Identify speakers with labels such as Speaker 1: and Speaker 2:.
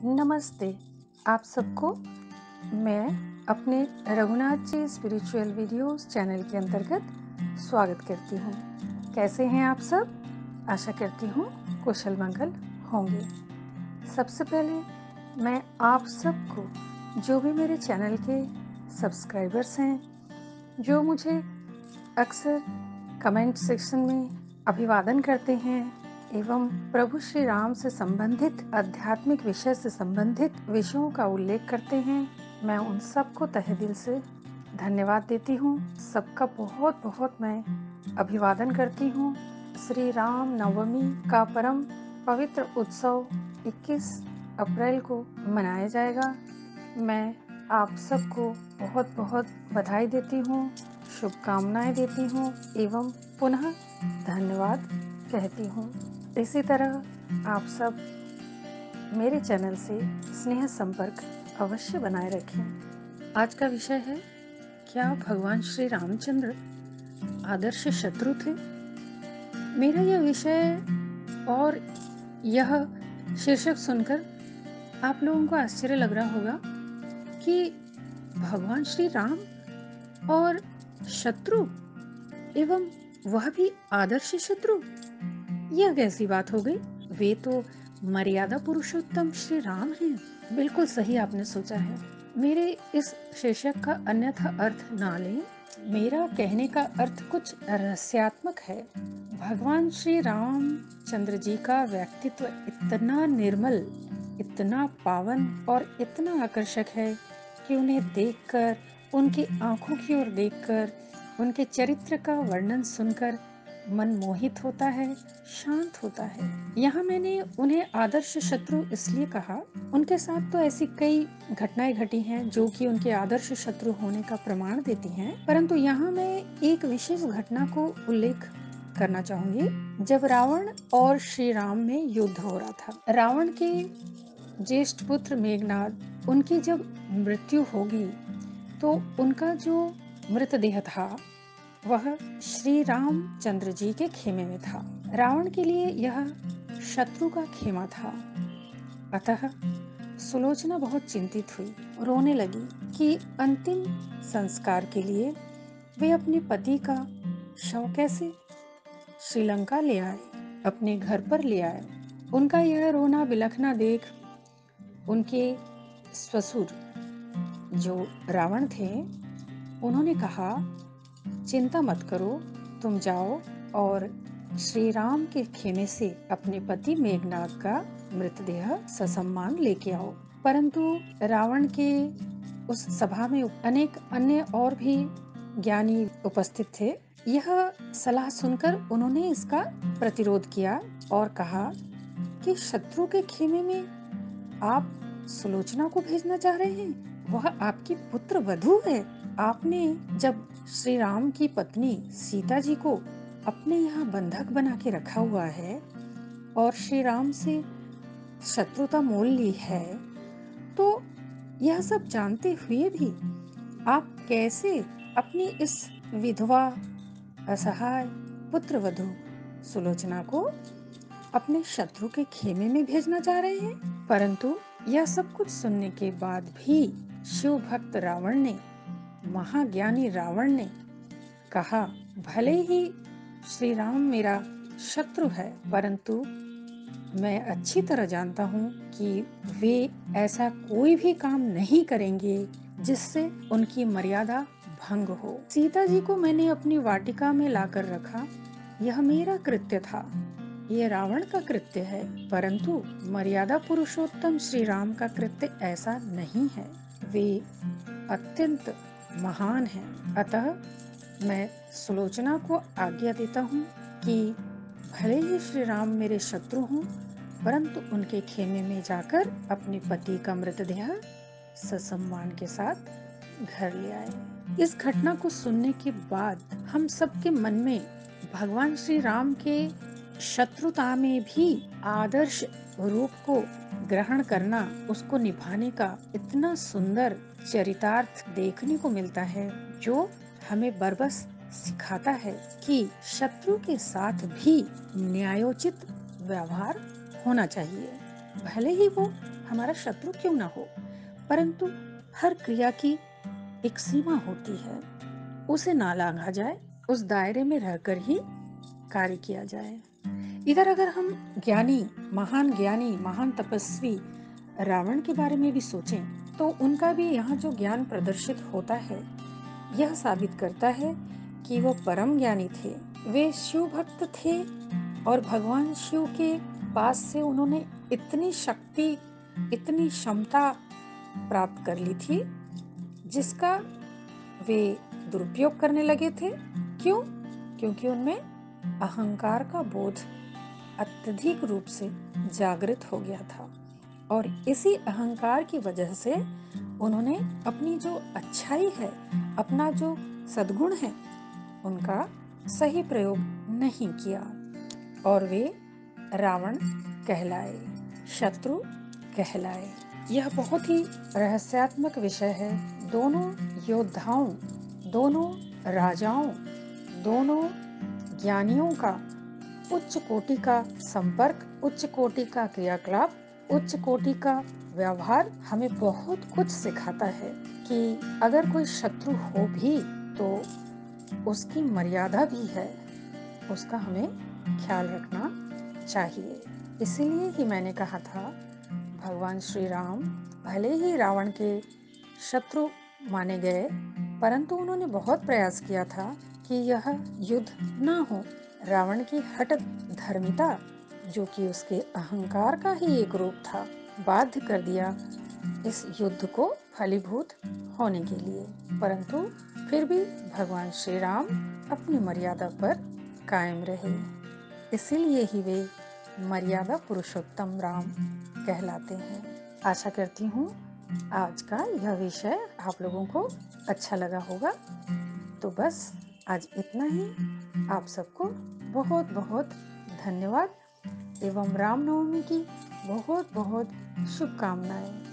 Speaker 1: नमस्ते आप सबको। मैं अपने Raghunath ji spiritual videos channel के अंतर्गत स्वागत करती हूँ। कैसे हैं आप सब? आशा करती हूँ कुशल मंगल होंगे। सबसे पहले मैं आप सबको, जो भी मेरे चैनल के सब्सक्राइबर्स हैं, जो मुझे अक्सर कमेंट सेक्शन में अभिवादन करते हैं एवं प्रभु श्री राम से संबंधित आध्यात्मिक विषय से संबंधित विषयों का उल्लेख करते हैं, मैं उन सबको तहे दिल से धन्यवाद देती हूँ। सबका बहुत बहुत मैं अभिवादन करती हूँ। श्री राम नवमी का परम पवित्र उत्सव 21 अप्रैल को मनाया जाएगा। मैं आप सबको बहुत बहुत बधाई देती हूँ, शुभकामनाएं देती हूँ एवं पुनः धन्यवाद कहती हूँ। इसी तरह आप सब मेरे चैनल से स्नेह संपर्क अवश्य बनाए रखें। आज का विषय है, क्या भगवान श्री रामचंद्र आदर्श शत्रु थे? मेरा यह विषय और यह शीर्षक सुनकर आप लोगों को आश्चर्य लग रहा होगा कि भगवान श्री राम और शत्रु, एवं वह भी आदर्श शत्रु, यह कैसी बात हो गई? वे तो मर्यादा पुरुषोत्तम श्री राम हैं। बिल्कुल सही आपने सोचा है। मेरे इस शीर्षक का अन्यथा अर्थ ना लें। मेरा कहने का अर्थ कुछ रहस्यात्मक है। भगवान श्री रामचंद्र जी का व्यक्तित्व इतना निर्मल, इतना पावन और इतना आकर्षक है कि उन्हें देखकर, उनकी आंखों की ओर देखकर, उनके चरित्र का वर्णन सुनकर मन मोहित होता है, शांत होता है। यहाँ मैंने उन्हें आदर्श शत्रु इसलिए कहा, उनके साथ तो ऐसी कई घटनाएं घटी हैं जो कि उनके आदर्श शत्रु होने का प्रमाण देती हैं, परंतु यहाँ मैं एक विशेष घटना को उल्लेख करना चाहूंगी। जब रावण और श्री राम में युद्ध हो रहा था, रावण के ज्येष्ठ पुत्र मेघनाद, उनकी जब मृत्यु होगी तो उनका जो मृतदेह था वह श्री रामचंद्र जी के खेमे में था। रावण के लिए यह शत्रु का खेमा था। अतः सुलोचना बहुत चिंतित हुई, रोने लगी कि अंतिम संस्कार के लिए वे अपने पति का शव कैसे श्रीलंका ले आए, अपने घर पर ले आए। उनका यह रोना बिलखना देख उनके ससुर जो रावण थे, उन्होंने कहा, चिंता मत करो, तुम जाओ और श्री राम के खेमे से अपने पति मेघनाद का मृतदेह ससम्मान लेके आओ। परंतु रावण के उस सभा में अनेक अन्य और भी ज्ञानी उपस्थित थे। यह सलाह सुनकर उन्होंने इसका प्रतिरोध किया और कहा कि शत्रु के खेमे में आप सुलोचना को भेजना चाह रहे हैं? वह आपकी पुत्र वधू है। आपने जब श्री राम की पत्नी सीता जी को अपने यहाँ बंधक बना के रखा हुआ है और श्री राम से शत्रुता मोल ली है, तो यह सब जानते हुए भी आप कैसे अपनी इस विधवा असहाय पुत्र वधू सुलोचना को अपने शत्रु के खेमे में भेजना चाह रहे हैं? परंतु यह सब कुछ सुनने के बाद भी शिव भक्त रावण ने, महाज्ञानी रावण ने कहा, भले ही श्री राम मेरा शत्रु है, परंतु मैं अच्छी तरह जानता हूँ कि वे ऐसा कोई भी काम नहीं करेंगे जिससे उनकी मर्यादा भंग हो। सीता जी को मैंने अपनी वाटिका में लाकर रखा, यह मेरा कृत्य था, ये रावण का कृत्य है, परंतु मर्यादा पुरुषोत्तम श्री राम का कृत्य ऐसा नहीं है। वे अत्यंत महान हैं। अतः मैं सुलोचना को आज्ञा देता हूँ कि भले ही श्री राम मेरे शत्रु हों, परंतु उनके खेमे में जाकर अपने पति का मृतदेह ससम्मान के साथ घर ले आए। इस घटना को सुनने के बाद हम सबके मन में भगवान श्री राम के शत्रुता में भी आदर्श रूप को ग्रहण करना, उसको निभाने का इतना सुंदर चरितार्थ देखने को मिलता है, जो हमें बरबस सिखाता है कि शत्रु के साथ भी न्यायोचित व्यवहार होना चाहिए। भले ही वो हमारा शत्रु क्यों ना हो, परंतु हर क्रिया की एक सीमा होती है, उसे ना लांघा जाए, उस दायरे में रहकर ही कार्य किया जाए। इधर अगर हम ज्ञानी, महान तपस्वी रावण के बारे में भी सोचें, तो उनका भी यहाँ जो ज्ञान प्रदर्शित होता है, यह साबित करता है कि वो परम ज्ञानी थे। वे शिव भक्त थे और भगवान शिव के पास से उन्होंने इतनी शक्ति, इतनी क्षमता प्राप्त कर ली थी, जिसका वे दुरुपयोग करने लगे थे। क्यों? क्योंकि उनमें अहंकार का बोध अत्यधिक रूप से जागृत हो गया था और इसी अहंकार की वजह से उन्होंने अपनी जो अच्छाई है, अपना जो सद्गुण है, उनका सही प्रयोग नहीं किया और वे रावण कहलाए, शत्रु कहलाए। यह बहुत ही रहस्यात्मक विषय है। दोनों योद्धाओं, दोनों राजाओं, दोनों ज्ञानियों का उच्च कोटि का संपर्क, उच्च कोटि का क्रियाकलाप, उच्च कोटि का व्यवहार हमें बहुत कुछ सिखाता है कि अगर कोई शत्रु हो भी तो उसकी मर्यादा भी है, उसका हमें ख्याल रखना चाहिए। इसीलिए ही मैंने कहा था, भगवान श्री राम भले ही रावण के शत्रु माने गए, परंतु उन्होंने बहुत प्रयास किया था कि यह युद्ध ना हो। रावण की हठ धर्मिता, जो कि उसके अहंकार का ही एक रूप था, बाध्य कर दिया इस युद्ध को फलीभूत होने के लिए। परंतु फिर भी भगवान श्री राम अपनी मर्यादा पर कायम रहे। इसीलिए ही वे मर्यादा पुरुषोत्तम राम कहलाते हैं। आशा करती हूँ आज का यह विषय आप लोगों को अच्छा लगा होगा। तो बस आज इतना ही। आप सबको बहुत बहुत धन्यवाद एवं रामनवमी की बहुत बहुत शुभकामनाएं।